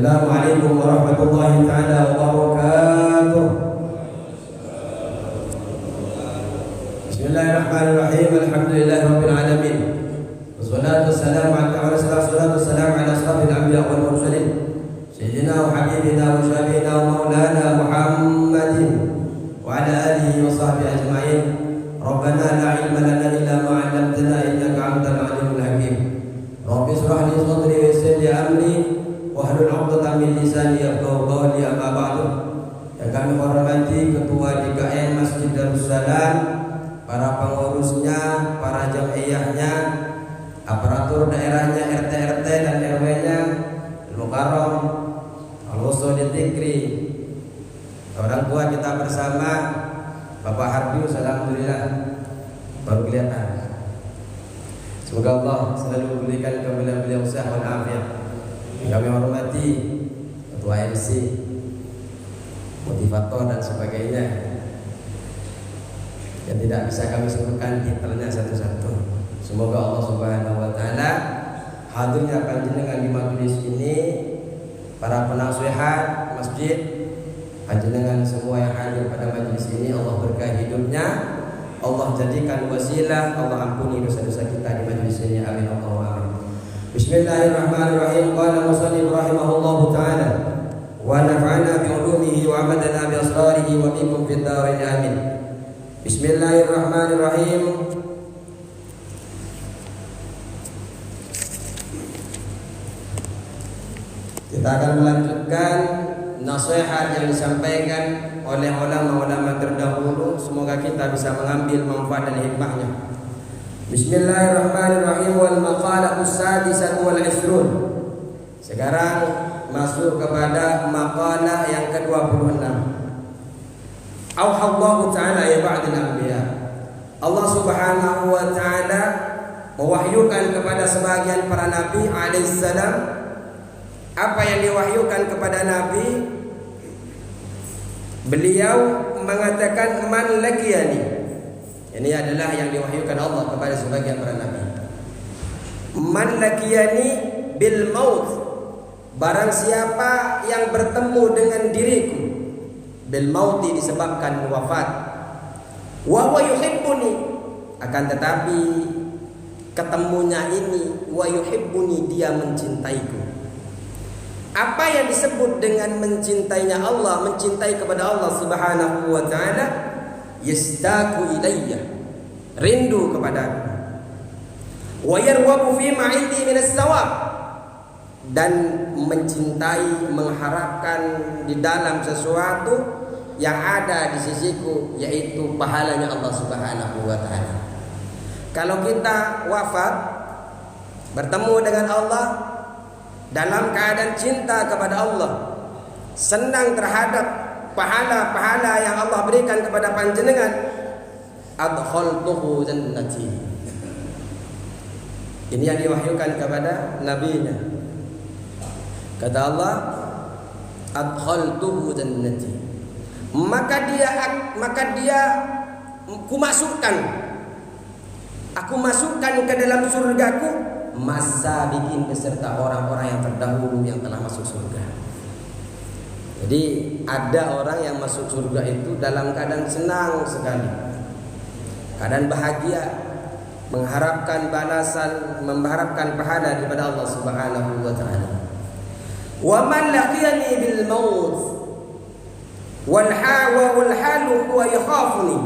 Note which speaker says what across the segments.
Speaker 1: Assalamualaikum warahmatullahi taala wabarakatuh. Bismillahirrahmanirrahim. Alhamdulillahirabbil alamin. Wassalatu wassalamu ala asrafil anbiya wal mursalin. Sayyidina wa habibina wa syafiina wa maulana Muhammadin wa ala alihi wa sahbihi ajma'in. Rabbana la ilma lana illa ma 'allamtana innaka antal alimul hakim. Rabbi shrah li sadri wa yassir li amri wahlul 'uqdatam min lisani yafqahu qawli. Amma ba'du. Yang kami hormati Ketua DKM Masjid Darussalam, para pengurusnya, para jamaiyahnya, aparatur daerahnya, RT dan RW-nya, Al-Mukarram, Al-Wusul Tikri, orang tua kita bersama, Bapak Hardius, alhamdulillah baru kelihatan. Semoga Allah selalu memberikan kepada beliau sehat dan afiat. Kami hormati Ketua MC, motivator dan sebagainya yang tidak bisa kami sebutkan titelnya satu-satu. Semoga Allah Subhanahu wa taala hadirnya panjenengan di majelis ini, para penasihat masjid, panjenengan semua yang hadir pada majelis ini, Allah berkahi hidupnya, Allah jadikan wasilah, Allah ampuni dosa-dosa kita di majelis ini. Amin Allahumma amin. Bismillahirrahmanirrahim. Qala musannif rahimahullahu taala wa nafa'ana bi ulumihi wa amadana bi asrarihi wa bikum fid dharain amin. Bismillahirrahmanirrahim. Kita akan melanjutkan nasihat yang disampaikan oleh ulama-ulama terdahulu. Semoga kita bisa mengambil manfaat dan hikmahnya. Bismillahirrahmanirrahim. Wal maqalah as-sadisah wal 20. Sekarang masuk kepada maqalah yang ke-26. Auhallahu ta'ala ya ba'dil anbiya. Allah Subhanahu wa ta'ala mewahyukan kepada sebagian para nabi alaihissalam. Apa yang diwahyukan kepada nabi? Beliau mengatakan man lakiyani. Ini adalah yang diwahyukan Allah kepada sebagian para nabi. Man lakiyani bil maut. Barang siapa yang bertemu dengan diriku, bil mauti disebabkan wafat, wa huwa yuhibbuni, akan tetapi ketemunya ini wa yuhibbuni, dia mencintaiku. Apa yang disebut dengan mencintainya Allah, mencintai kepada Allah Subhanahu wa taala? Yastaku ilayya, rindu kepadaku. Wa yarwabu fi ma 'indi min as-sawab, dan mencintai, mengharapkan di dalam sesuatu yang ada di sisiku, yaitu pahalanya Allah Subhanahu wa taala. Kalau kita wafat bertemu dengan Allah dalam keadaan cinta kepada Allah, senang terhadap pahala-pahala yang Allah berikan kepada panjenengan, adkhaltuhu jannati. Ini yang diwahyukan kepada nabinya. Kata Allah, adkhaltuhu jannati. Maka dia aku masukkan ke dalam surgaku masabiqin, beserta orang-orang yang terdahulu yang telah masuk surga. Jadi ada orang yang masuk surga itu dalam keadaan senang sekali, keadaan bahagia, mengharapkan balasan, mengharapkan pahala daripada Allah Subhanahu wa taala. Wa man laqiyani bil maut wal halu huwa yakhafuni.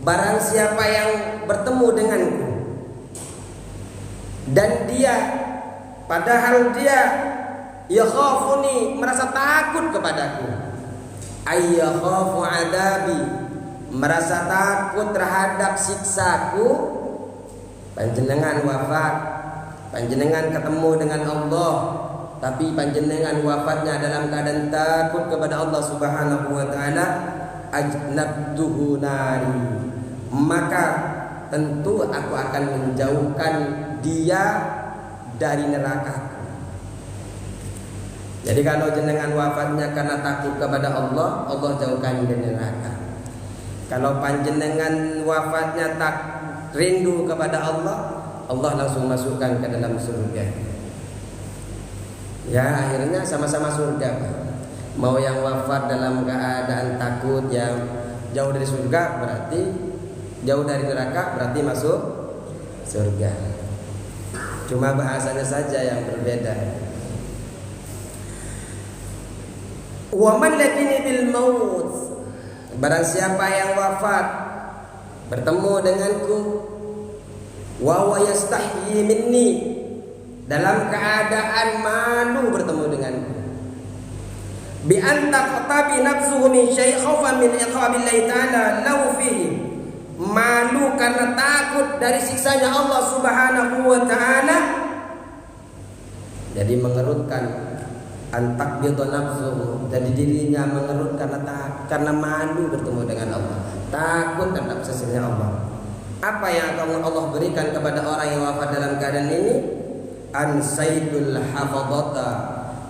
Speaker 1: Barang siapa yang bertemu denganku dan dia padahal dia yakhafuni, merasa takut kepadaku, ay yakhafu adabi, merasa takut terhadap siksaku. Panjenengan wafat, panjenengan ketemu dengan Allah, tapi panjenengan wafatnya dalam keadaan takut kepada Allah Subhanahu wa taala, ajnabtuhu nari, maka tentu aku akan menjauhkan dia dari neraka. Jadi kalau jenengan wafatnya karena takut kepada Allah, Allah jauhkan dari neraka. Kalau panjenengan wafatnya tak rindu kepada Allah, Allah langsung masukkan ke dalam surga. Ya akhirnya sama-sama surga. Mau yang wafat dalam keadaan takut, yang jauh dari surga berarti jauh dari neraka, berarti masuk surga. Cuma bahasanya saja yang berbeda. Wa man lakini bil maut, barang siapa yang wafat bertemu denganku, wa huwa yastahyi minni, dalam keadaan malu bertemu denganku, bi an taqtabi nafsuhu min syai' khaufan min iqabillahi ta'ala lahu fihi, malu karena takut dari siksanya Allah Subhanahu wa taala. Jadi mengerutkan antak bido nafsu, jadi dirinya mengerut karena malu bertemu dengan Allah, takut terhadap sesungguhnya Allah. Apa yang akan Allah berikan kepada orang yang wafat dalam keadaan ini? Ansaidul hafadata,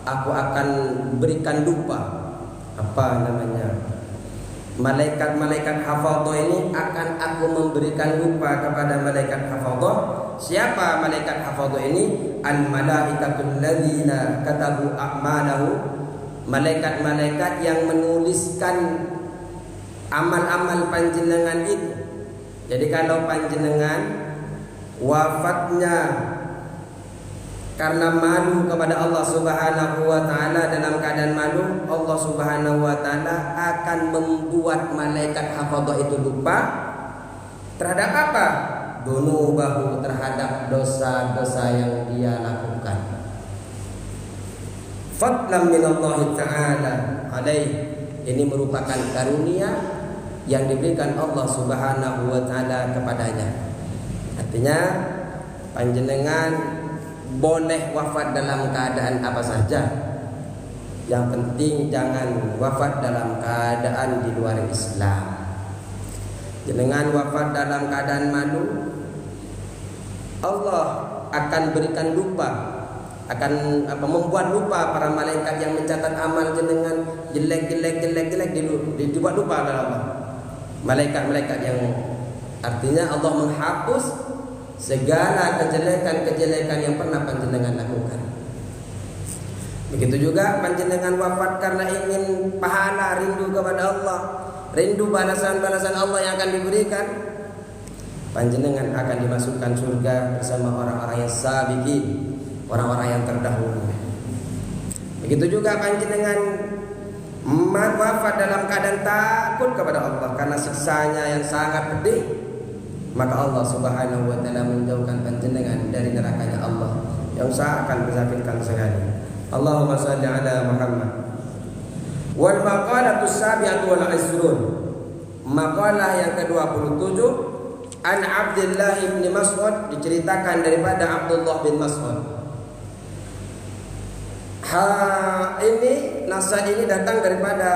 Speaker 1: aku akan berikan dupa. Apa namanya? Malaikat-malaikat hafadhah ini akan aku memberikan dupa kepada malaikat hafadhah. Siapa malaikat hafadhah ini? Al-malaikatul ladzina katabu a'malahu, malaikat-malaikat yang menuliskan amal-amal panjenengan itu. Jadi kalau panjenengan wafatnya karena malu kepada Allah Subhanahu wa taala, dalam keadaan malu, Allah Subhanahu wa taala akan membuat malaikat hafadhah itu lupa terhadap apa? Dunubahu, terhadap dosa-dosa yang dia lakukan. Fadlan minallahi ta'ala alaih, ini merupakan karunia yang diberikan Allah Subhanahu wa taala kepadanya. Artinya panjenengan boleh wafat dalam keadaan apa saja, yang penting jangan wafat dalam keadaan di luar Islam. Jenengan wafat dalam keadaan malu, Allah akan berikan lupa, akan membuat lupa para malaikat yang mencatat amal jenengan jelek dibuat lupa oleh Allah. Malaikat-malaikat yang artinya Allah menghapus segala kejelekan-kejelekan yang pernah panjenengan lakukan. Begitu juga panjenengan wafat karena ingin pahala, rindu kepada Allah, rindu balasan-balasan Allah yang akan diberikan, panjenengan akan dimasukkan surga bersama orang-orang yang sabiqin, orang-orang yang terdahulu. Begitu juga panjenengan wafat dalam keadaan takut kepada Allah karena siksanya yang sangat pedih, maka Allah Subhanahu wa taala menjauhkan panjenengan dari nerakanya Allah yang akan menyakitkan sekali. Allahumma shalli ala Muhammad. Wal maqalatu sabi'atu wal 'ishrun, maqalah yang ke-27, an Abdullah bin Mas'ud, diceritakan daripada Abdullah bin Mas'ud. Ini nasihat ini datang daripada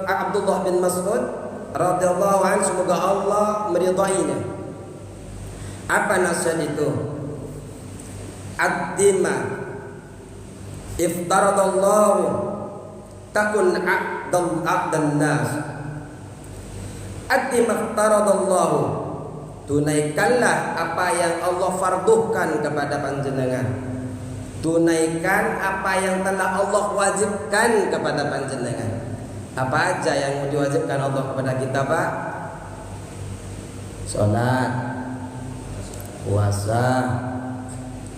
Speaker 1: Abdullah bin Mas'ud radhiyallahu anhu, semoga Allah meridainya. Apa nasihat itu? Ad-dima iftaradallahu takun a'dan nas. Ad-dima iftaradallahu, tunaikanlah apa yang Allah farduhkan kepada panjenengan. Tunaikan apa yang telah Allah wajibkan kepada panjenengan. Apa aja yang diwajibkan Allah kepada kita, Pak? Salat, puasa,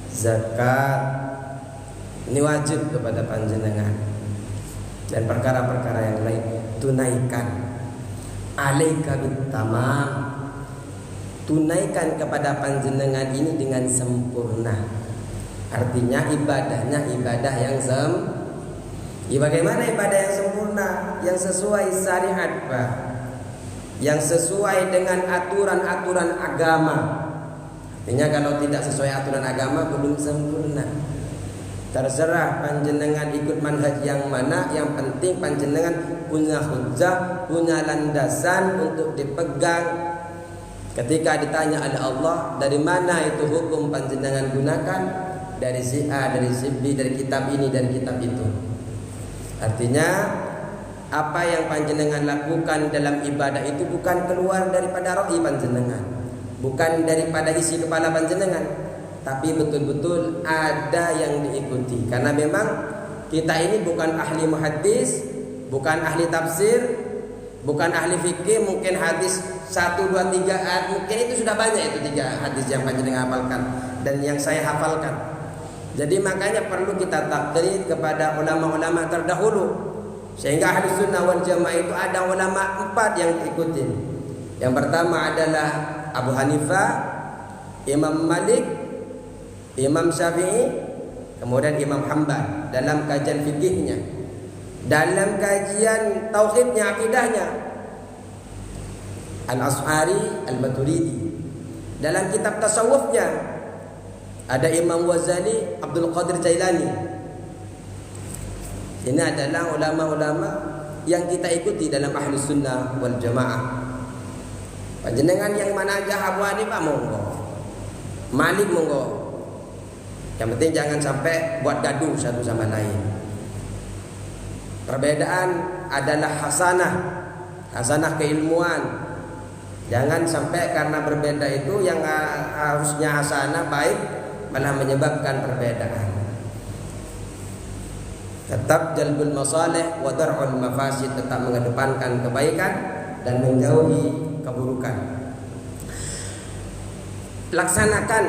Speaker 1: zakat, ini wajib kepada panjenengan. Dan perkara-perkara yang lain tunaikan. Alaika bitamam, tunaikan kepada panjenengan ini dengan sempurna. Artinya ibadahnya ibadah yang bagaimana ibadah yang sempurna, yang sesuai syariat, Pak, yang sesuai dengan aturan-aturan agama. Artinya kalau tidak sesuai aturan agama belum sempurna. Terserah panjenengan ikut manhaj yang mana, yang penting panjenengan punya hujjah, punya landasan untuk dipegang. Ketika ditanya oleh Allah, dari mana itu hukum panjenengan gunakan? Dari si A, dari si B, dari kitab ini, dari kitab itu. Artinya apa yang panjenengan lakukan dalam ibadah itu bukan keluar daripada ra'i panjenengan, bukan daripada isi kepala panjenengan, tapi betul-betul ada yang diikuti. Karena memang kita ini bukan ahli muhaddis, bukan ahli tafsir, bukan ahli fikih. Mungkin hadis 1, 2, 3 ayat, mungkin itu sudah banyak itu 3 hadis yang panjenengan hafalkan dan yang saya hafalkan. Jadi makanya perlu kita taklid kepada ulama-ulama terdahulu. Sehingga ahli sunnah wal jamaah itu ada ulama 4 yang diikuti. Yang pertama adalah Abu Hanifah, Imam Malik, Imam Syafi'i, kemudian Imam Hanbal dalam kajian fikihnya. Dalam kajian tauhidnya, akidahnya, Al-Ash'ari, Al-Maturidi. Dalam kitab tasawufnya ada Imam Ghazali, Abdul Qadir Jailani. Ini adalah ulama-ulama yang kita ikuti dalam ahli sunnah wal jamaah. Panjenengan yang mana aja, Abu Hanifah monggo, Malik monggo. Yang penting jangan sampai buat gaduh satu sama lain. Perbedaan adalah hasanah keilmuan. Jangan sampai karena berbeda itu yang harusnya hasanah baik malah menyebabkan perbedaan. Tetap jalbul masalih wa dar'ul mafasid, tetap mengedepankan kebaikan dan menjauhi keburukan. Laksanakan,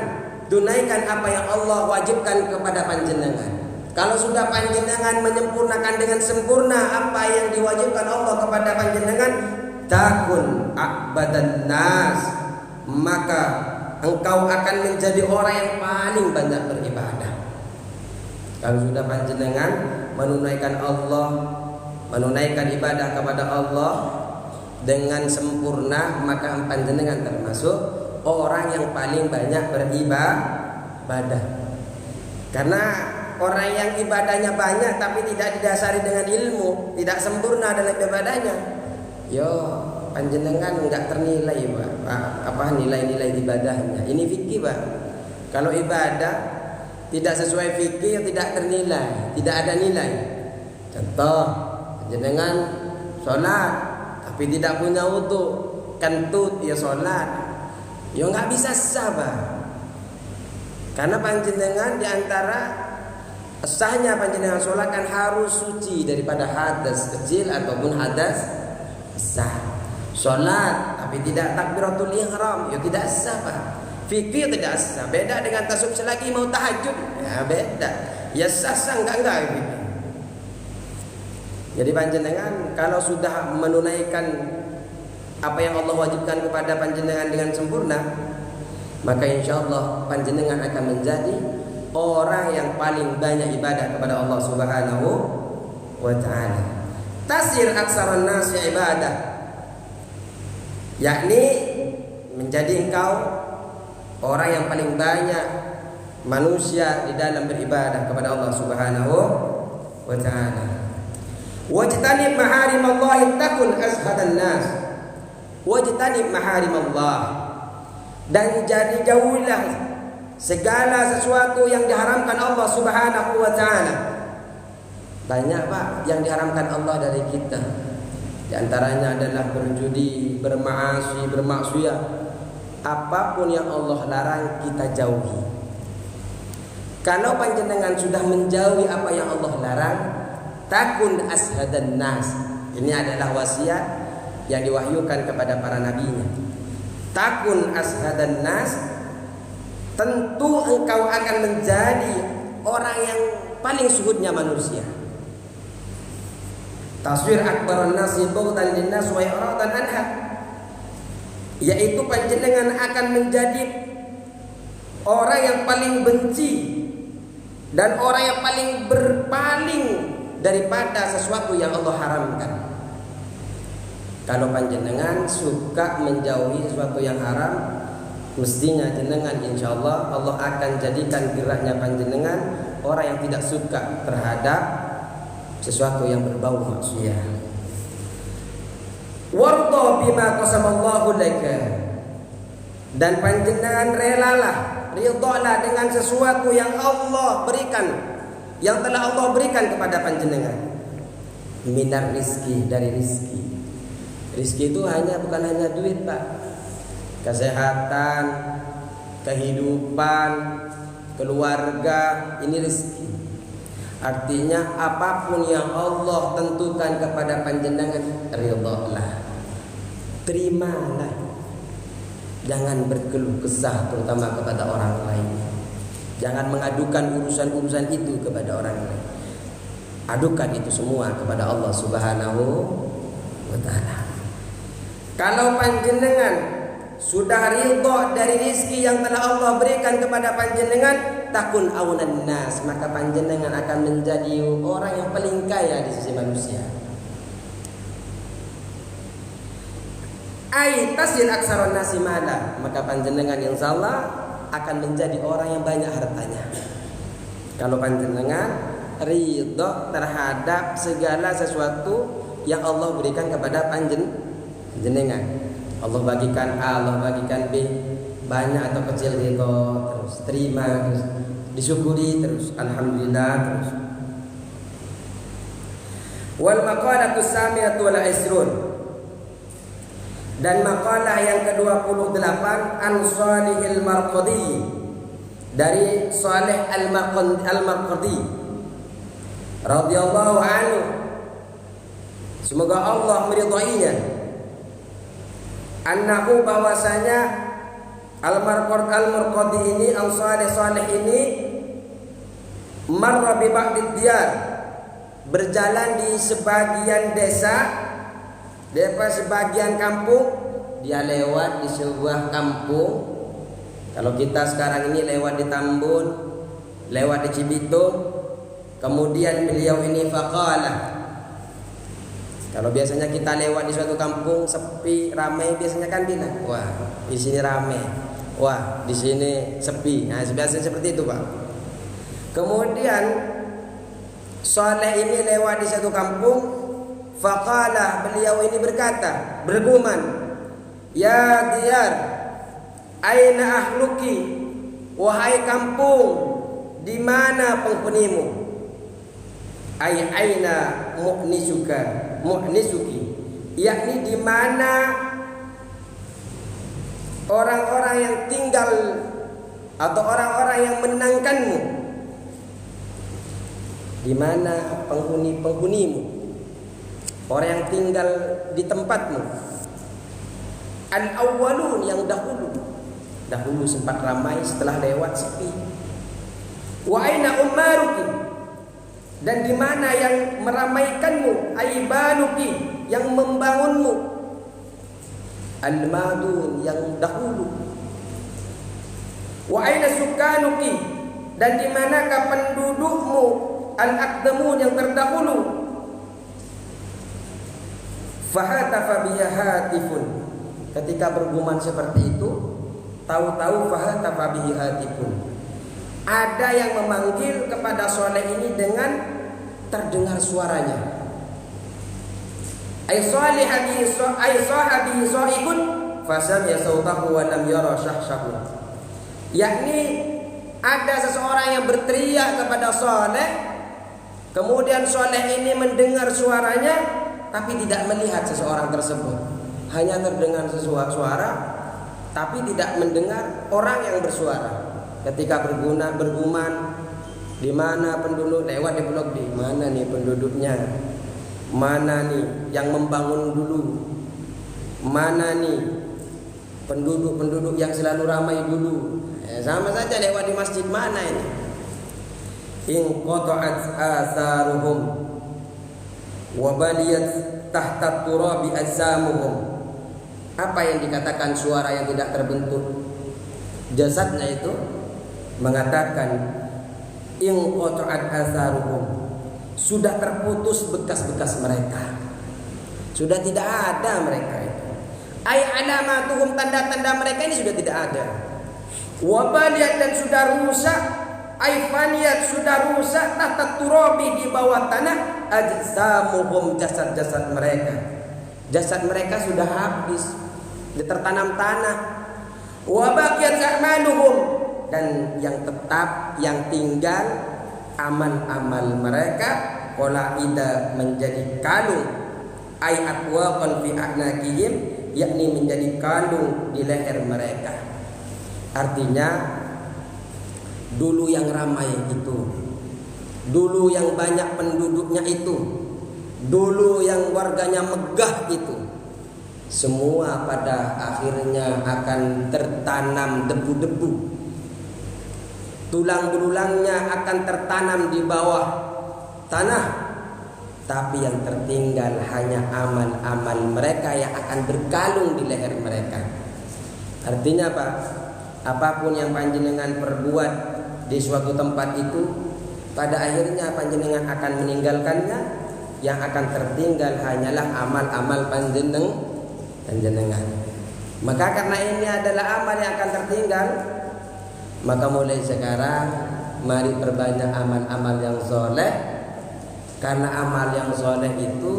Speaker 1: tunaikan apa yang Allah wajibkan kepada panjenengan. Kalau sudah panjenengan menyempurnakan dengan sempurna apa yang diwajibkan Allah kepada panjenengan, takun a'badan nas, maka engkau akan menjadi orang yang paling banyak beribadah. Kalau sudah panjenengan menunaikan ibadah kepada Allah dengan sempurna, maka panjenengan termasuk orang yang paling banyak beribadah. Karena orang yang ibadahnya banyak tapi tidak didasari dengan ilmu, tidak sempurna dalam ibadahnya, panjenengan enggak ternilai, Pak. Nilai-nilai ibadahnya. Ini fikih, Pak. Kalau ibadah tidak sesuai fikih, tidak ternilai, tidak ada nilai. Contoh, jenengan sholat tapi tidak punya wudu, kentut ya sholat, nggak bisa sah, Pak. Karena panjenengan diantara sahnya panjenengan sholat kan harus suci daripada hadas kecil ataupun hadas besar. Sholat tapi tidak takbiratul ihram, tidak sah, Pak. Fikih tidak sah, beda dengan tasawuf. Selagi mau tahajud, beda. Ya sah enggak fikih. Jadi panjenengan kalau sudah menunaikan apa yang Allah wajibkan kepada panjenengan dengan sempurna, maka insya Allah panjenengan akan menjadi orang yang paling banyak ibadah kepada Allah Subhanahu wa ta'ala. Tasir aksaran nasi ibadah, yakni menjadi engkau orang yang paling banyak manusia di dalam beribadah kepada Allah Subhanahu wa ta'ala. Wajtanib maharimallahi takun azhadan nas. Wajtanib maharimallah, dan jadi jauhilah segala sesuatu yang diharamkan Allah Subhanahu wa ta'ala. Banyak, Pak, yang diharamkan Allah dari kita. Di antaranya adalah berjudi, bermaksiat. Apapun yang Allah larang kita jauhi. Kalau panjenengan sudah menjauhi apa yang Allah larang, takun ashadan nas. Ini adalah wasiat yang diwahyukan kepada para nabinya. Takun ashadan nas, tentu engkau akan menjadi orang yang paling suhudnya manusia. Taswir akbaran nasi bughdan linnas wa i'radan anha, yaitu panjenengan akan menjadi orang yang paling benci dan orang yang paling berpaling daripada sesuatu yang Allah haramkan. Kalau panjenengan suka menjauhi sesuatu yang haram, mestinya jenengan insyaallah Allah akan jadikan geraknya panjenengan orang yang tidak suka terhadap sesuatu yang berbau maksiat. Warda bima qasamallahu laka, dan panjenengan relalah, ridhalah dengan sesuatu yang Allah berikan, yang telah Allah berikan kepada panjenengan. Minar rizki, dari rizki. Rizki itu bukan hanya duit, Pak. Kesehatan, kehidupan, keluarga, ini rezeki. Artinya apapun yang Allah tentukan kepada panjenengan, ridhalah, terimalah. Jangan berkeluh kesah terutama kepada orang lain. Jangan mengadukan urusan-urusan itu kepada orang lain. Adukan itu semua kepada Allah Subhanahu wa ta'ala. Kalau panjenengan sudah ridha dari rezeki yang telah Allah berikan kepada panjenengan, takun aunan nas, maka panjenengan akan menjadi orang yang paling kaya di sisi manusia. Ai tasil aksaron nasi mala, maka panjenengan insyaallah akan menjadi orang yang banyak hartanya. Kalau panjenengan ridha terhadap segala sesuatu yang Allah berikan kepada panjenengan. Allah bagikan A, Allah bagikan B, banyak atau kecil ridha, terus terima, terus disyukuri, terus alhamdulillah, terus. Wal maqalatu saminatu wal isrun, dan makalah yang ke-28 an Salihil Marqadi, dari Salih Al-Marqadi radhiyallahu anhu, semoga Allah meridainya, annahu, bahwasanya Al-Marqadi ini, Salih ini, marra bi ba'did diyar, berjalan di sebagian desa, sebagian kampung. Dia lewat di sebuah kampung. Kalau kita sekarang ini lewat di Tambun, lewat di Cibitung, kemudian beliau ini faqala. Kalau biasanya kita lewat di suatu kampung sepi, ramai, biasanya kan bilang, wah di sini ramai, wah di sini sepi. Nah, biasanya seperti itu, Pak. Kemudian Saleh ini lewat di satu kampung, faqala, beliau ini berkata, bergumam, ya diyar, aina ahluki, wahai kampung, di mana penghunimu? Aina mu'nisuki, yakni di mana orang-orang yang tinggal atau orang-orang yang menenangkanmu, di mana penghuni-penghunimu, orang yang tinggal di tempatmu. Al-awwalun, yang dahulu sempat ramai, setelah lewat sepi. Wa aina ummaruki, dan di mana yang meramaikanmu, aibanuki, yang membangunmu, al-madun, yang dahulu. Wa aina sukanuki, dan di manakah pendudukmu, al-aqdamun, yang terdahulu. Fahatafa biha hatifun, ketika bergumam seperti itu, tahu-tahu fahatafa bihi hatifun, ada yang memanggil kepada Saleh ini dengan terdengar suaranya. Ay sahabihi sa'ibun fasami'a sautahu wa lam yara syahshahu, yakni ada seseorang yang berteriak kepada Saleh, kemudian Saleh ini mendengar suaranya tapi tidak melihat seseorang tersebut, hanya terdengar suara tapi tidak mendengar orang yang bersuara. Ketika bergumam, di mana penduduk, lewat di blok, di mana nih penduduknya, mana nih yang membangun dulu, mana nih penduduk-penduduk yang selalu ramai dulu. Sama saja lewat di masjid, mana ini? In qata'at atharuhum wa baliyat tahta turabi azzamuhum. Apa yang dikatakan suara yang tidak terbentuk? Jasadnya itu mengatakan in qata'at atharuhum, sudah terputus bekas-bekas mereka, sudah tidak ada mereka itu. Ay alamatuhum, tanda-tanda mereka ini sudah tidak ada. Wa baliyat, dan sudah rusak, ay faniyat, sudah rusak, tahta turabi, di bawah tanah, ajsamuhum, jasad-jasad mereka. Jasad mereka sudah habis, tertanam tanah. Wa baqiyat a'maluhum, dan yang tetap, yang tinggal amal-amal mereka, qalaida, menjadi kalung, ay atwaqan fi a'naqihim, yakni menjadi kalung di leher mereka. Artinya dulu yang ramai itu, dulu yang banyak penduduknya itu, dulu yang warganya megah itu, semua pada akhirnya akan tertanam debu-debu. Tulang belulangnya akan tertanam di bawah tanah, tapi yang tertinggal hanya amal-amal mereka yang akan berkalung di leher mereka. Artinya apa? Apapun yang panjenengan perbuat di suatu tempat itu, pada akhirnya panjenengan akan meninggalkannya. Yang akan tertinggal hanyalah amal-amal panjenengan. Maka karena ini adalah amal yang akan tertinggal, maka mulai sekarang mari perbanyak amal-amal yang soleh, karena amal yang soleh itu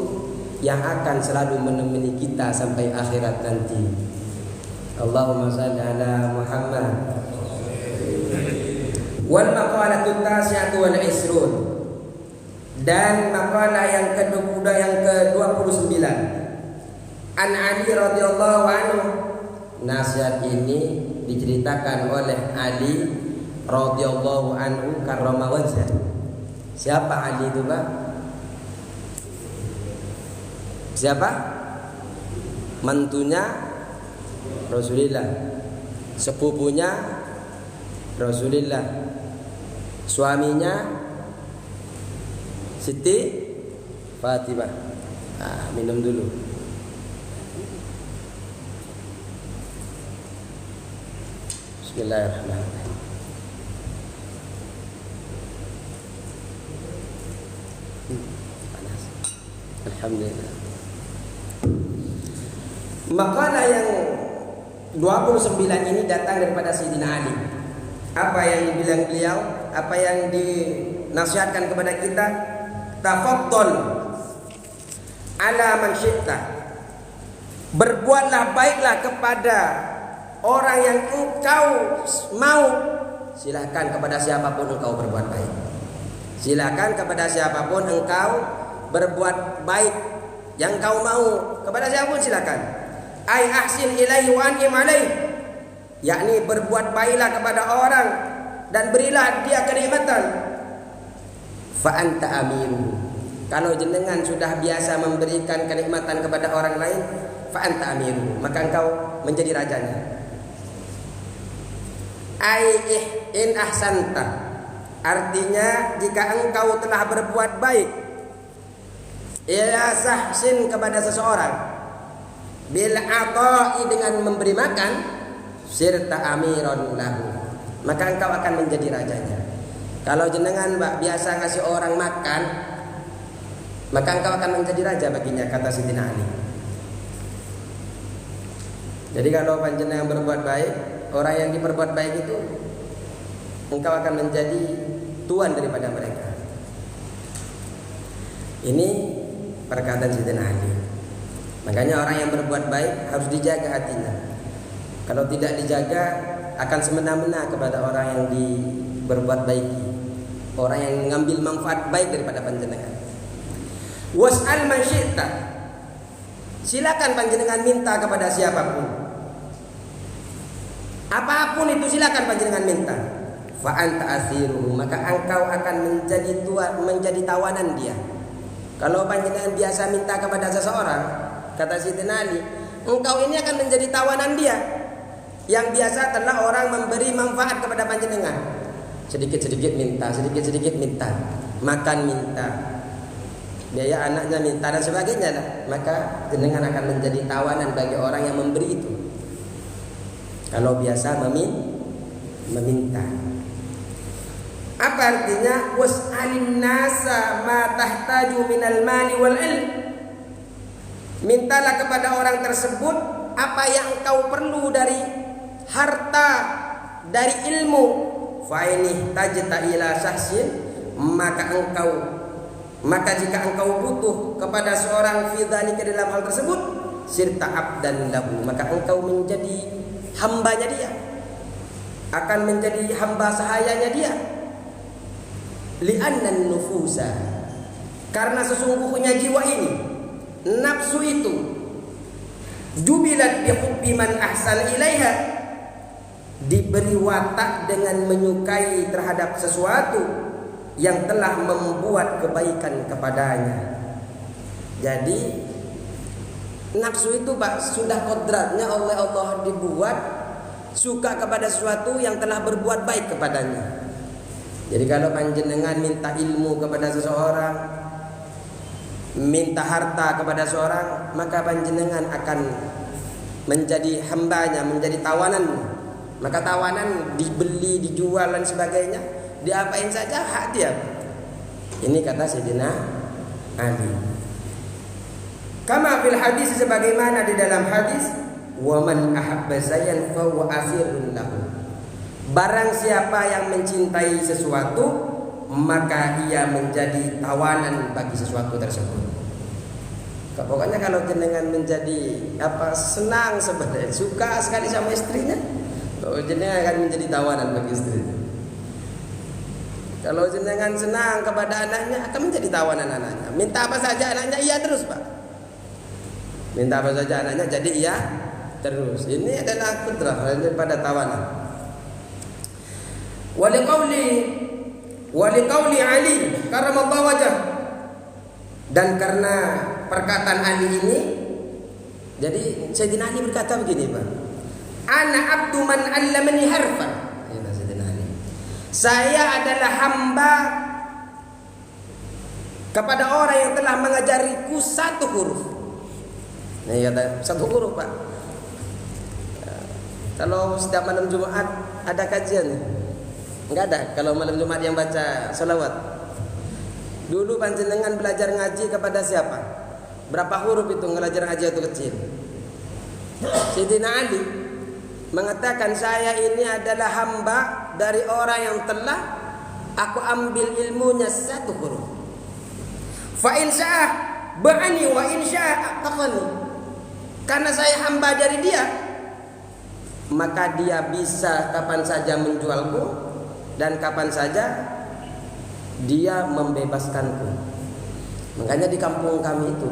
Speaker 1: yang akan selalu menemani kita sampai akhirat nanti. Allahumma shalli ala Muhammad. Wal maqalatu tasi'atu wal isrun, dan makalah yang ke-29 An Ali radhiyallahu anhu. Nasihat ini diceritakan oleh Ali radhiyallahu anhu karrama wajhah. Siapa Ali itu, Pak? Siapa? Mantunya Rasulullah, sepupunya Rasulullah, suaminya Siti Fatimah. Minum dulu. Bismillahirrahmanirrahim. Panas. Alhamdulillah. Makalah yang 29 ini datang daripada Sayyidina Ali. Apa yang dibilang beliau, apa yang dinasihatkan kepada kita, tafaddal ala man syi'ta, berbuatlah baiklah kepada orang yang engkau mau. Silakan kepada siapapun engkau berbuat baik. Silakan kepada siapapun engkau berbuat baik yang kau mau, kepada siapapun silakan. Ai ahsin ilaihi wa an'im alaihi, yakni berbuat baiklah kepada orang dan berilah dia kenikmatan. Fa anta amiru, kalau jenengan sudah biasa memberikan kenikmatan kepada orang lain, fa anta amiru, maka engkau menjadi rajanya. Ai in ahsanta, artinya jika engkau telah berbuat baik, ila sahsin kepada seseorang, bil ata'i dengan memberi makan, sirta amiron lahu, maka engkau akan menjadi rajanya. Kalau jenengan biasa ngasih orang makan, maka engkau akan menjadi raja baginya, kata Sayyidina Ali. Jadi kalau panjenengan berbuat baik, orang yang diperbuat baik itu, engkau akan menjadi tuan daripada mereka. Ini perkataan Sayyidina Ali. Makanya orang yang berbuat baik harus dijaga hatinya. Kalau tidak dijaga, akan semena-mena kepada orang yang berbuat baik, orang yang mengambil manfaat baik daripada panjenengan. Was'al man syi'ta, silakan panjenengan minta kepada siapapun, apapun itu silakan panjenengan minta. Fa anta asiruhu, maka engkau akan menjadi tawanan dia. Kalau panjenengan biasa minta kepada seseorang, kata Sayyidina Ali, engkau ini akan menjadi tawanan dia. Yang biasa telah orang memberi manfaat kepada panjenengan, sedikit-sedikit minta, sedikit-sedikit minta, makan minta, biaya anaknya minta dan sebagainya lah. Maka jenengan akan menjadi tawanan bagi orang yang memberi itu, kalau biasa meminta. Apa artinya? Was'alin nasa ma tahtaju minal mali wal ilm, mintalah kepada orang tersebut apa yang engkau perlu dari harta, dari ilmu. Fa ini tajta ila sahsin, maka jika engkau butuh kepada seorang fi dzalika dalam hal tersebut, sirta abdan lahu, maka engkau menjadi hambanya dia, akan menjadi hamba sahayanya dia. Li'annan nufusa, karena sesungguhnya jiwa ini, nafsu itu, jubilat bi hubbi man ahsan ilaiha, diberi watak dengan menyukai terhadap sesuatu yang telah membuat kebaikan kepadanya. Jadi nafsu itu Pak sudah kodratnya oleh Allah dibuat suka kepada sesuatu yang telah berbuat baik kepadanya. Jadi kalau panjenengan minta ilmu kepada seseorang, minta harta kepada seorang, maka panjenengan akan menjadi hambanya, menjadi tawanan. Maka tawanan dibeli, dijual dan sebagainya, diapain saja hak dia. Ini kata Sayyidina Ali. Kama fil hadis, sebagaimana di dalam hadis, wa man ahabba sayyan fa huwa asirun lahu. Barang siapa yang mencintai sesuatu, maka ia menjadi tawanan bagi sesuatu tersebut. Pokoknya kalau jenengan menjadi senang sebenarnya, suka sekali sama istrinya, jenengan akan menjadi tawanan bagi istrinya. Kalau jenengan senang kepada anaknya, akan menjadi tawanan anaknya. Minta apa saja anaknya iya terus Pak. Minta apa saja anaknya jadi iya terus. Ini adalah kudrah daripada tawanan. Waliqauli Ali karramallahu wajah. Dan karena perkataan Ali ini, jadi Sayyidina Ali berkata begini Pak, ana abdu man 'allamani harfan. Sayyidina Ali, saya adalah hamba kepada orang yang telah mengajariku satu huruf. Nah, kata satu huruf Pak. Kalau setiap malam Jumat ada kajian, enggak ada. Kalau malam Jumat yang baca salawat. Dulu panjenengan belajar ngaji kepada siapa? Berapa huruf itu belajar ngaji itu kecil? Sayyidina Ali mengatakan, saya ini adalah hamba dari orang yang telah aku ambil ilmunya satu huruf. Fa in sya'ah ba'ani wa in sya'ah aqani. Karena saya hamba dari dia, maka dia bisa kapan saja menjualku dan kapan saja dia membebaskanku. Makanya di kampung kami itu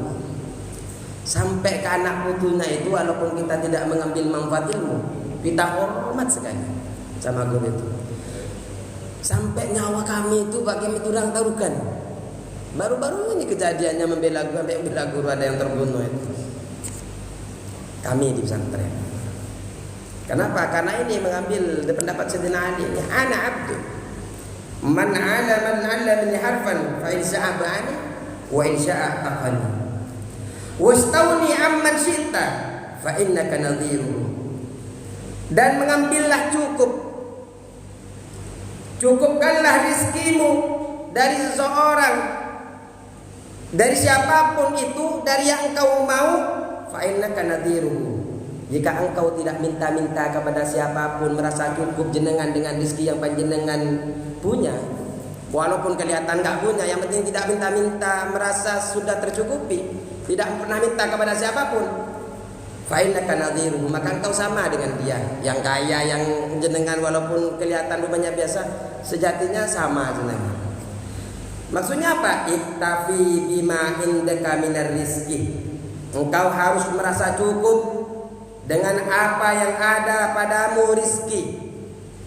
Speaker 1: sampai ke anak putunya itu, walaupun kita tidak mengambil manfaat ilmu, kita hormat sekali sama guru itu. Sampai nyawa kami itu bagi itu orang taruhkan. Baru-baru ini kejadiannya membela guru ada yang terbunuh itu. Kami di pesantren. Kenapa? Karena ini mengambil pendapat Sayyidina Ali. Ana abdu man 'allamani harfan fa in sya'a ba'ani wa in sya'a taqani. Wastawni amman syi'ta fa innaka nadhiruhu. Dan mengambillah cukupkanlah rizkimu dari seseorang, dari siapapun itu, dari yang engkau mau, fa innaka nadhiruhu. Jika engkau tidak minta-minta kepada siapapun, merasa cukup jenengan dengan rezeki yang panjenengan punya, walaupun kelihatan enggak punya, yang penting tidak minta-minta, merasa sudah tercukupi, tidak pernah minta kepada siapapun, fa innaka nadhiruhu, maka engkau sama dengan dia. Yang kaya, yang jenengan walaupun kelihatan rumahnya biasa, sejatinya sama jenengan. Maksudnya apa? Iktafi bima indaka minar rizki. Engkau harus merasa cukup dengan apa yang ada padamu rizki.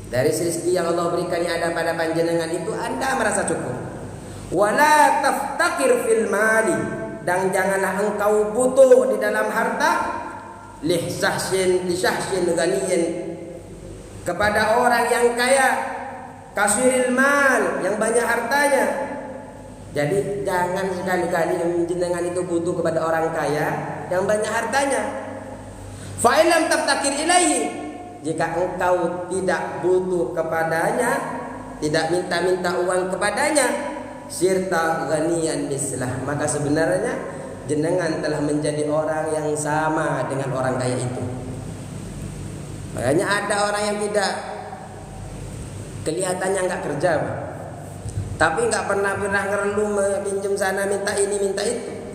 Speaker 1: Dari rizki yang Allah berikan yang ada pada panjenengan itu, Anda merasa cukup. Wala taftakir fil mali, dan janganlah engkau butuh di dalam harta, lisahsin ganiyin, kepada orang yang kaya, kasiril mal, yang banyak hartanya. Jadi jangan sekali-kali jenengan itu butuh kepada orang kaya yang banyak hartanya. Fa illam taftakir ilaihi, jika engkau tidak butuh kepadanya, tidak minta-minta uang kepadanya, sirta ghaniyan mislah, maka sebenarnya jenengan telah menjadi orang yang sama dengan orang kaya itu. Makanya ada orang yang tidak kelihatannya enggak kerja, tapi enggak pernah ngereluh pinjam sana, minta ini, minta itu.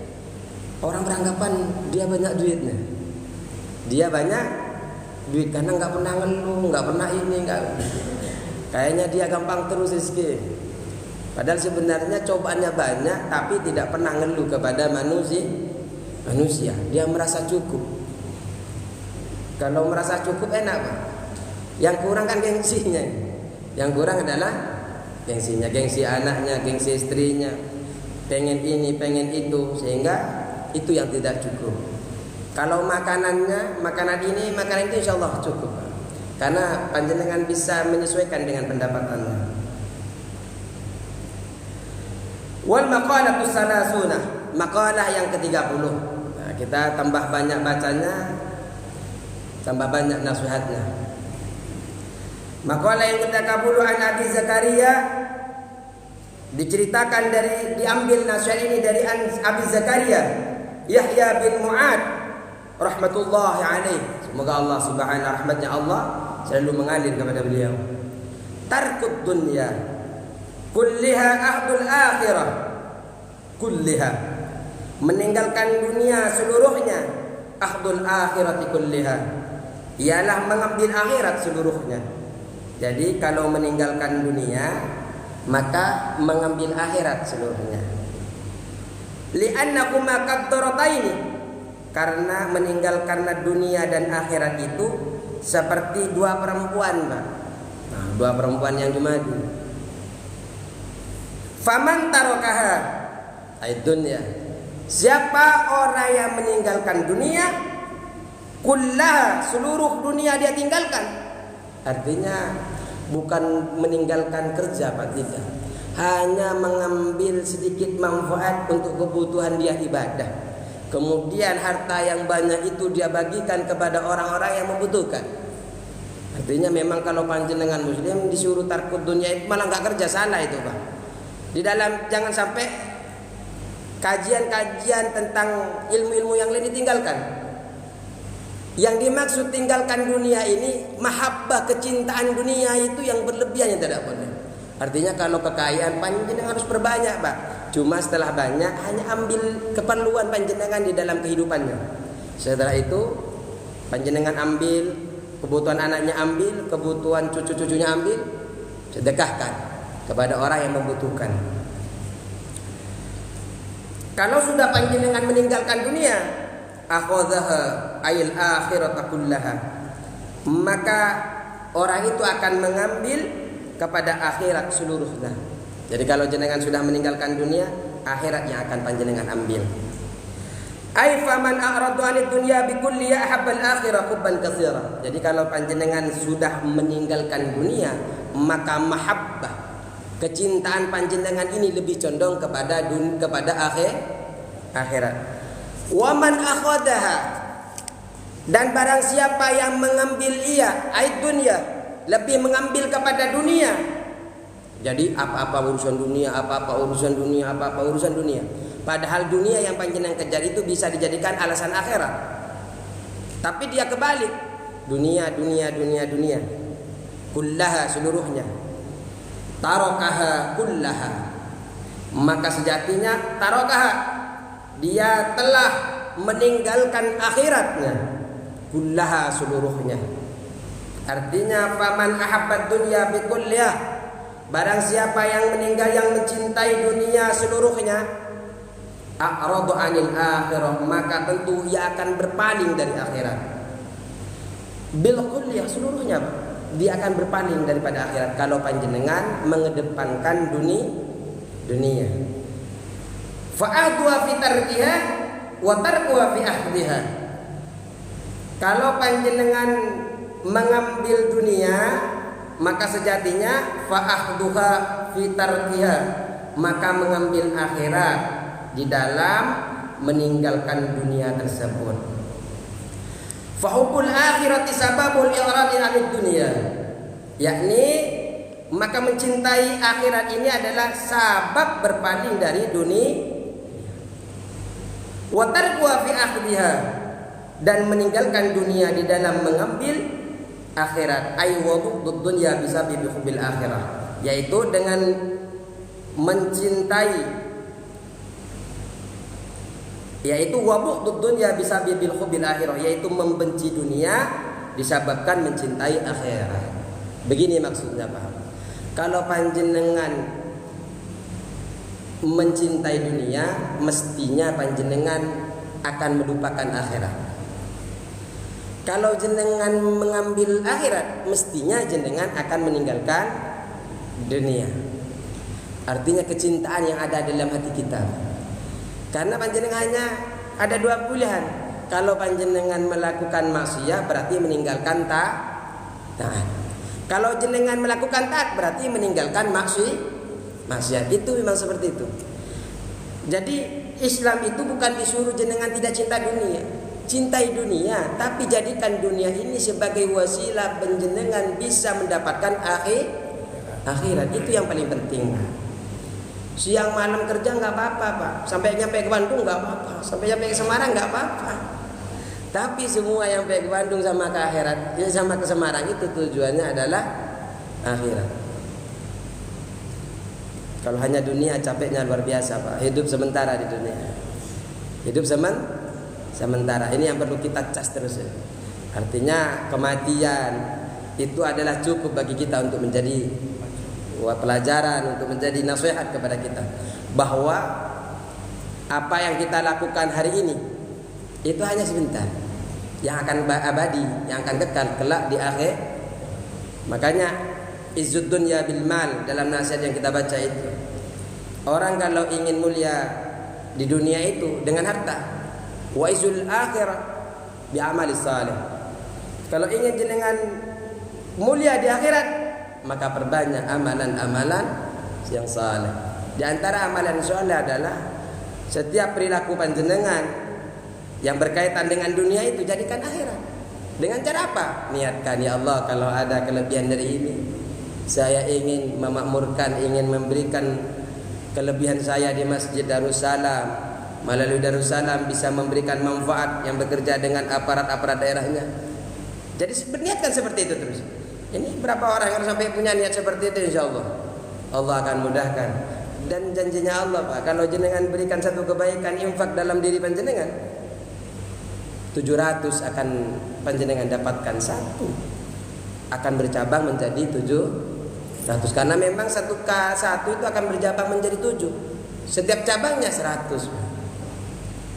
Speaker 1: Orang beranggapan dia banyak duitnya. Dia banyak duit karena nggak pernah ngeluh, nggak pernah ini, nggak. Kayaknya dia gampang terus rezeki. Padahal sebenarnya cobaannya banyak, tapi tidak pernah ngeluh kepada manusia. Dia merasa cukup. Kalau merasa cukup enak Pak. Yang kurang kan gengsinya. Yang kurang adalah gengsinya, gengsi anaknya, gengsi istrinya, pengen ini, pengen itu, sehingga itu yang tidak cukup. Kalau makanannya, makanan ini, makanan itu insya Allah cukup, karena panjenengan bisa menyesuaikan dengan pendapatannya. Wal maqalatus salasuna, maqalah yang ke-30. Nah, kita tambah banyak bacanya, tambah banyak nasihatnya. Maqalah yang ke-30 an Abi Zakaria, diceritakan diambil nasihat ini dari Abi Zakaria Yahya bin Mu'ad rahmatullahi alaih. Semoga Allah subhanahu rahmatnya Allah selalu mengalir kepada beliau. Tarkud dunya kulliha ahdul akhirah kulliha, meninggalkan dunia seluruhnya, ahdul akhirati kulliha, ialah mengambil akhirat seluruhnya. Jadi kalau meninggalkan dunia maka mengambil akhirat seluruhnya. Li'annahuma qaddarataini, karena meninggalkan dunia dan akhirat itu seperti dua perempuan, Pak. Nah, dua perempuan yang dimadu. Faman tarakaha ay dunya, siapa orang yang meninggalkan dunia, kullaha, seluruh dunia dia tinggalkan. Artinya bukan meninggalkan kerja, Pak, tidak. Hanya mengambil sedikit manfaat untuk kebutuhan dia ibadah. Kemudian harta yang banyak itu dia bagikan kepada orang-orang yang membutuhkan. Artinya memang kalau panjenengan muslim disuruh tarkud dunia itu malah nggak kerja, salah itu, Pak. Di dalam jangan sampai kajian-kajian tentang ilmu-ilmu yang lain ditinggalkan. Yang dimaksud tinggalkan dunia ini mahabbah, kecintaan dunia itu yang berlebihan, yang tidak boleh. Artinya kalau kekayaan panjenengan harus perbanyak, Pak. Cuma setelah banyak hanya ambil keperluan panjenengan di dalam kehidupannya. Setelah itu panjenengan ambil kebutuhan anaknya, ambil kebutuhan cucu-cucunya, ambil, sedekahkan kepada orang yang membutuhkan. Kalau sudah panjenengan meninggalkan dunia, akhadhaha ayil akhirata kullaha, maka orang itu akan mengambil kepada akhirat seluruhnya. Jadi kalau jenengan sudah meninggalkan dunia, akhirat yang akan panjenengan ambil. Ai faman a'radu 'anid dunya bi kulliya ahabbal akhirah hubban katsira. Jadi kalau panjenengan sudah meninggalkan dunia, maka mahabbah, kecintaan panjenengan ini lebih condong kepada akhirat. Waman akhadaha, dan barang siapa yang mengambil ait dunia, lebih mengambil kepada dunia. Jadi apa-apa urusan dunia, apa-apa urusan dunia, apa-apa urusan dunia. Padahal dunia yang panjenengan kejar itu bisa dijadikan alasan akhirat. Tapi dia kebalik, dunia, kullaha, seluruhnya. Tarakaha kullaha, maka sejatinya tarakaha, dia telah meninggalkan akhiratnya, kullaha, seluruhnya. Artinya faman ahabbat dunya bi kulliha, barang siapa yang meninggal yang mencintai dunia seluruhnya, a'radu 'anil akhirah, maka tentu ia akan berpaling dari akhirat. Bil kulliyah, seluruhnya, dia akan berpaling daripada akhirat kalau panjenengan mengedepankan dunia. Fa'adwa fi tarkiha wa tarkuha fi ahdiha. Kalau panjenengan mengambil dunia, maka sejatinya fa'ahduha fi tarkiha, maka mengambil akhirat di dalam meninggalkan dunia tersebut. Fahubbul akhirati sababul i'radi 'anid dunya, yakni maka mencintai akhirat ini adalah sabab berpaling dari dunia. Wa tarkuha fi akhdiha, dan meninggalkan dunia di dalam mengambil akhirat. Ay wa bughd dunya bisababi hubbil akhirah, yaitu dengan mencintai, yaitu wa bughd dunya bisababi hubbil akhirah, yaitu membenci dunia disebabkan mencintai akhirat. Begini maksudnya, Pak. Kalau panjenengan mencintai dunia, mestinya panjenengan akan melupakan akhirat. Kalau jenengan mengambil akhirat, mestinya jenengan akan meninggalkan dunia. Artinya kecintaan yang ada dalam hati kita. Karena panjenengannya ada dua pilihan. Kalau panjenengan melakukan maksiat berarti meninggalkan taat. Kalau jenengan melakukan taat berarti meninggalkan maksiat. Itu memang seperti itu. Jadi Islam itu bukan disuruh jenengan tidak cinta dunia. Cintai dunia, tapi jadikan dunia ini sebagai wasilah penjenengan bisa mendapatkan akhirat. Itu yang paling penting. Siang malam kerja nggak apa-apa, Pak. Sampai nyampe ke Bandung nggak apa-apa. Sampai nyampe ke Semarang nggak apa-apa. Tapi semua yang sampai ke Bandung sama ke akhirat, ya sama ke Semarang itu tujuannya adalah akhirat. Kalau hanya dunia capeknya luar biasa, Pak. Hidup sementara di dunia. Hidup sementara. Ini yang perlu kita cas terus ya. Artinya kematian itu adalah cukup bagi kita untuk menjadi pelajaran, untuk menjadi nasihat kepada kita bahwa apa yang kita lakukan hari ini itu hanya sebentar, yang akan abadi, yang akan kekal kelak di akhir. Makanya izzud dunya bil mal dalam nasihat yang kita baca itu, orang kalau ingin mulia di dunia itu dengan harta, wa izul akhirah bi amali salih. Kalau ingin jenengan mulia di akhirat, maka perbanyak amalan-amalan yang saleh. Di antara amalan saleh adalah setiap perilaku panjenengan yang berkaitan dengan dunia itu jadikan akhirat. Dengan cara apa? Niatkan, ya Allah, kalau ada kelebihan dari ini, saya ingin memakmurkan, ingin memberikan kelebihan saya di Masjid Darussalam. Melalui Darussalam bisa memberikan manfaat yang bekerja dengan aparat-aparat daerahnya. Jadi berniatkan seperti itu terus. Ini berapa orang yang sampai punya niat seperti itu, insya Allah Allah akan mudahkan. Dan janjinya Allah, Pak, kalau jenengan berikan satu kebaikan, infak dalam diri panjenengan, 700 akan panjenengan dapatkan, satu akan bercabang menjadi 700. Karena memang satu itu akan bercabang menjadi 7. Setiap cabangnya 100.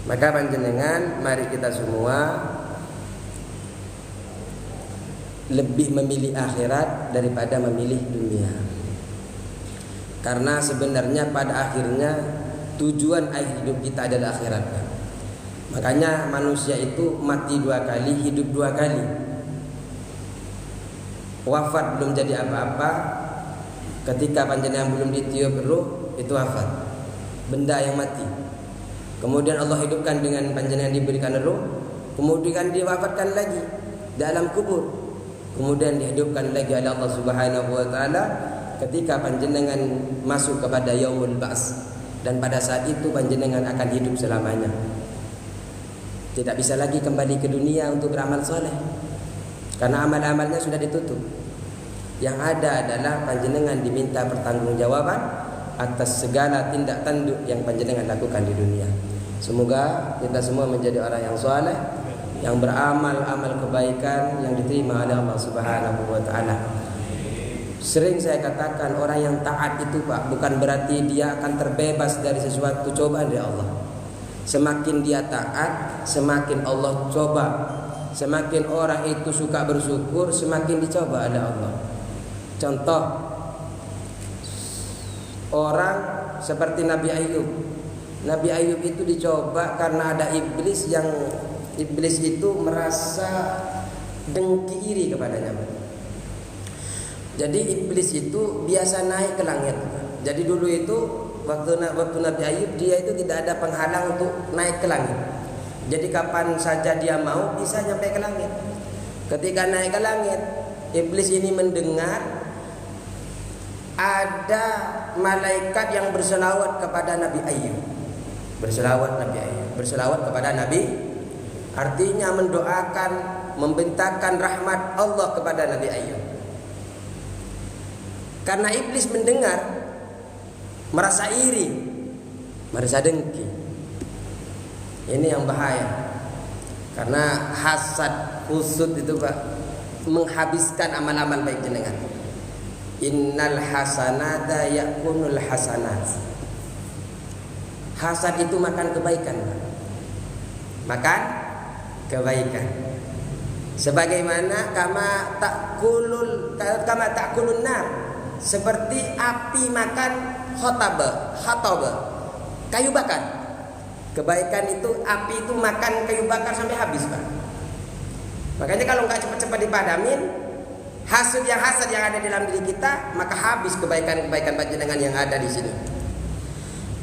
Speaker 1: Maka panjenengan, mari kita semua lebih memilih akhirat daripada memilih dunia. Karena sebenarnya pada akhirnya tujuan akhir hidup kita adalah akhirat. Makanya manusia itu mati 2 kali, hidup 2 kali. Wafat belum jadi apa-apa, ketika panjenengan belum ditiup ruh, itu wafat, benda yang mati. Kemudian Allah hidupkan dengan panjenengan diberikan ruh, kemudian diwafatkan lagi dalam kubur, kemudian dihidupkan lagi oleh Allah Subhanahu wa taala ketika panjenengan masuk kepada yaumul ba's, dan pada saat itu panjenengan akan hidup selamanya. Tidak bisa lagi kembali ke dunia untuk beramal soleh, karena amal-amalnya sudah ditutup. Yang ada adalah panjenengan diminta pertanggungjawaban atas segala tindak tanduk yang panjenengan lakukan di dunia. Semoga kita semua menjadi orang yang soleh, yang beramal amal kebaikan yang diterima oleh Allah Subhanahu wa taala. Sering saya katakan, orang yang taat itu, Pak, bukan berarti dia akan terbebas dari sesuatu cobaan dari Allah. Semakin dia taat, semakin Allah coba. Semakin orang itu suka bersyukur, semakin dicoba oleh Allah. Contoh, orang seperti Nabi Ayub. Nabi Ayub itu dicoba karena ada iblis itu merasa dengki iri kepadanya. Jadi iblis itu biasa naik ke langit. Jadi dulu itu waktu Nabi Ayub, dia itu tidak ada penghalang untuk naik ke langit. Jadi kapan saja dia mau bisa sampai ke langit. Ketika naik ke langit, iblis ini mendengar ada malaikat yang berselawat kepada Nabi Ayub. Berselawat kepada Nabi, artinya mendoakan, membentangkan rahmat Allah kepada Nabi Ayub. Karena iblis mendengar, merasa iri, merasa dengki. Ini yang bahaya. Karena hasad, husud itu, Pak, menghabiskan amal-amal baik jenengan. Innal hasanata yakunul hasanat. Hasad itu makan kebaikan, Pak. Makan kebaikan. Sebagaimana kama ta'kulun nar, seperti api makan khataba, kayu bakar. Kebaikan itu api itu makan kayu bakar sampai habis, Pak. Makanya kalau nggak cepat-cepat dipadamin hasad yang ada dalam diri kita, maka habis kebaikan-kebaikan panjenengan yang ada di sini.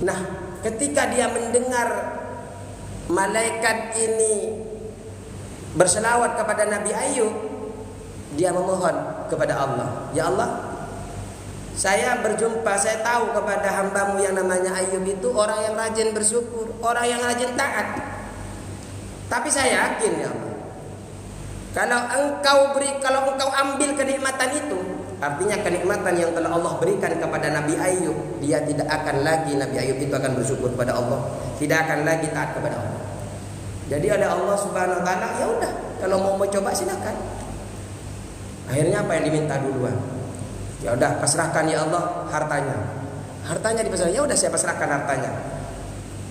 Speaker 1: Nah, ketika dia mendengar malaikat ini berselawat kepada Nabi Ayub, dia memohon kepada Allah, ya Allah, saya tahu kepada hambamu yang namanya Ayub itu orang yang rajin bersyukur, orang yang rajin taat. Tapi saya yakin, ya Allah, kalau engkau ambil kenikmatan itu, artinya kenikmatan yang telah Allah berikan kepada Nabi Ayub, dia tidak akan lagi, Nabi Ayub itu akan bersyukur kepada Allah, tidak akan lagi taat kepada Allah. Jadi oleh Allah Subhanahu wa taala, ya udah, kalau mau coba silakan. Akhirnya apa yang diminta duluan? Ya udah, pasrahkan ya Allah hartanya. Hartanya dipasrahkan. Ya udah, saya pasrahkan hartanya.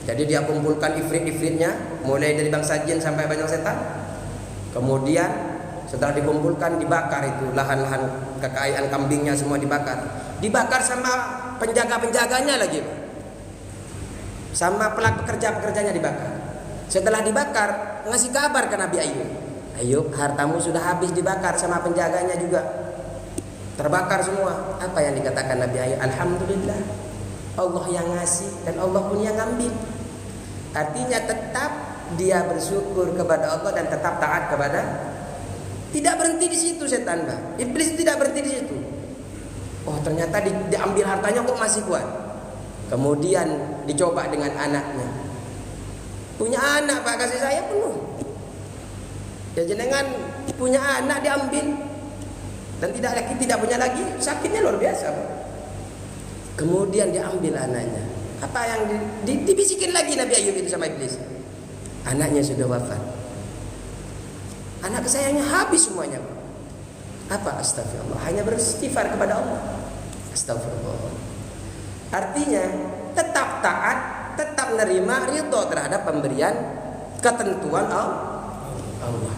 Speaker 1: Jadi dia kumpulkan ifrit-ifritnya, mulai dari bangsa jin sampai bangsa setan. Kemudian setelah dikumpulkan, dibakar itu lahan-lahan kekayaan kambingnya semua dibakar. Dibakar sama penjaga-penjaganya lagi, sama pekerja-pekerjanya dibakar. Setelah dibakar, ngasih kabar ke Nabi Ayub, Ayub, hartamu sudah habis dibakar sama penjaganya juga, terbakar semua. Apa yang dikatakan Nabi Ayub? Alhamdulillah, Allah yang ngasih dan Allah pun yang ngambil. Artinya tetap dia bersyukur kepada Allah dan tetap taat kepada. Tidak berhenti di situ setan, Pak. Iblis tidak berhenti di situ. Oh, ternyata diambil hartanya kok masih kuat. Kemudian dicoba dengan anaknya. Punya anak, Pak, kasih saya penuh. Ya jenengan punya anak diambil dan tidak punya lagi, sakitnya luar biasa, Pak. Kemudian diambil anaknya. Apa yang dibisikin lagi Nabi Ayub itu sama iblis? Anaknya sudah wafat. Anak kesayangannya habis semuanya, Pak. Apa? Astagfirullah. Hanya beristighfar kepada Allah. Astagfirullah. Artinya tetap taat, tetap menerima ridho terhadap pemberian ketentuan Allah.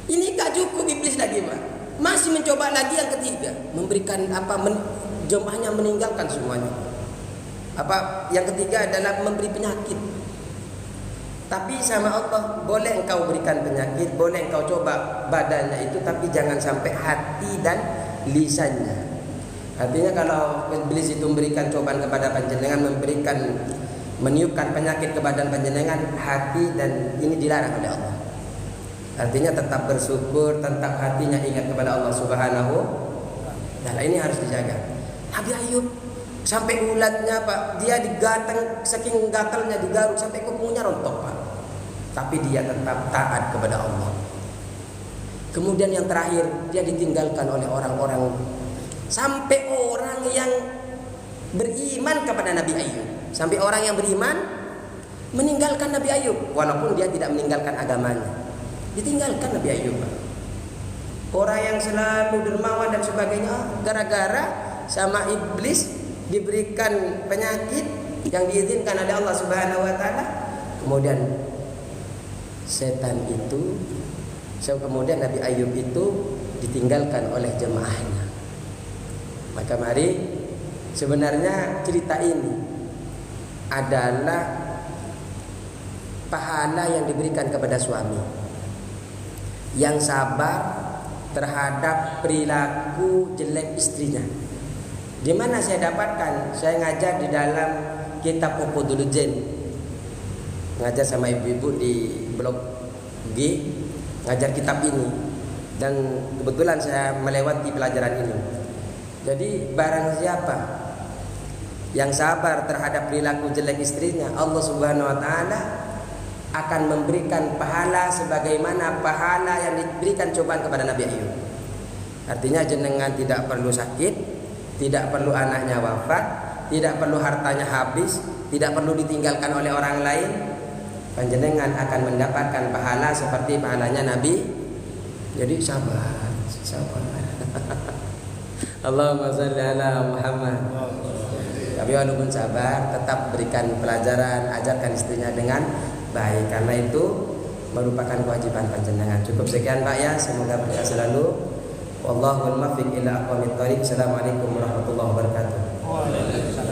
Speaker 1: Ini gak cukup iblis lagi, Pak. Masih mencoba lagi yang ketiga, memberikan jemaahnya meninggalkan semuanya. Yang ketiga adalah memberi penyakit. Tapi sama Allah, boleh engkau berikan penyakit, boleh engkau coba badannya itu, tapi jangan sampai hati dan lisannya. Artinya kalau iblis itu memberikan cobaan kepada panjenengan, meniupkan penyakit ke badan panjenengan, hati dan ini dilarang oleh Allah. Artinya tetap bersyukur, tetap hatinya ingat kepada Allah Subhanahu wa taala. Ini harus dijaga. Nabi Ayub sampai ulatnya, Pak, dia digateng, saking gatalnya digaruk sampai kupingnya rontok, Pak. Tapi dia tetap taat kepada Allah. Kemudian yang terakhir, dia ditinggalkan oleh orang-orang, sampai orang yang beriman kepada Nabi Ayub, sampai orang yang beriman meninggalkan Nabi Ayub, walaupun dia tidak meninggalkan agamanya, ditinggalkan Nabi Ayub. Orang yang selalu dermawan dan sebagainya, gara-gara sama iblis diberikan penyakit yang diizinkan oleh Allah Subhanahu wa taala. Kemudian setan itu, kemudian Nabi Ayub itu ditinggalkan oleh jemaahnya. Maka mari, sebenarnya cerita ini adalah pahala yang diberikan kepada suami yang sabar terhadap perilaku jelek istrinya. Di mana saya dapatkan? Saya ngajar di dalam kitab Uqudul Jin, ngajar sama ibu-ibu di blog G, ngajar kitab ini, dan kebetulan saya melewati pelajaran ini. Jadi barang siapa yang sabar terhadap perilaku jelek istrinya, Allah Subhanahu wa taala akan memberikan pahala sebagaimana pahala yang diberikan cobaan kepada Nabi Ayub. Artinya jenengan tidak perlu sakit, tidak perlu anaknya wafat, tidak perlu hartanya habis, tidak perlu ditinggalkan oleh orang lain. Panjenengan akan mendapatkan pahala seperti pahalanya Nabi. Jadi sabar. Allahumma shalli ala Muhammad. Tapi walaupun sabar, tetap berikan pelajaran, ajarkan istrinya dengan baik. Karena itu merupakan kewajiban panjenengan. Cukup sekian Pak ya, semoga berkah selalu. Wallahul muwaffiq ila aqwamit thoriq. Assalamualaikum warahmatullahi wabarakatuh.
Speaker 2: Waalaikumsalam.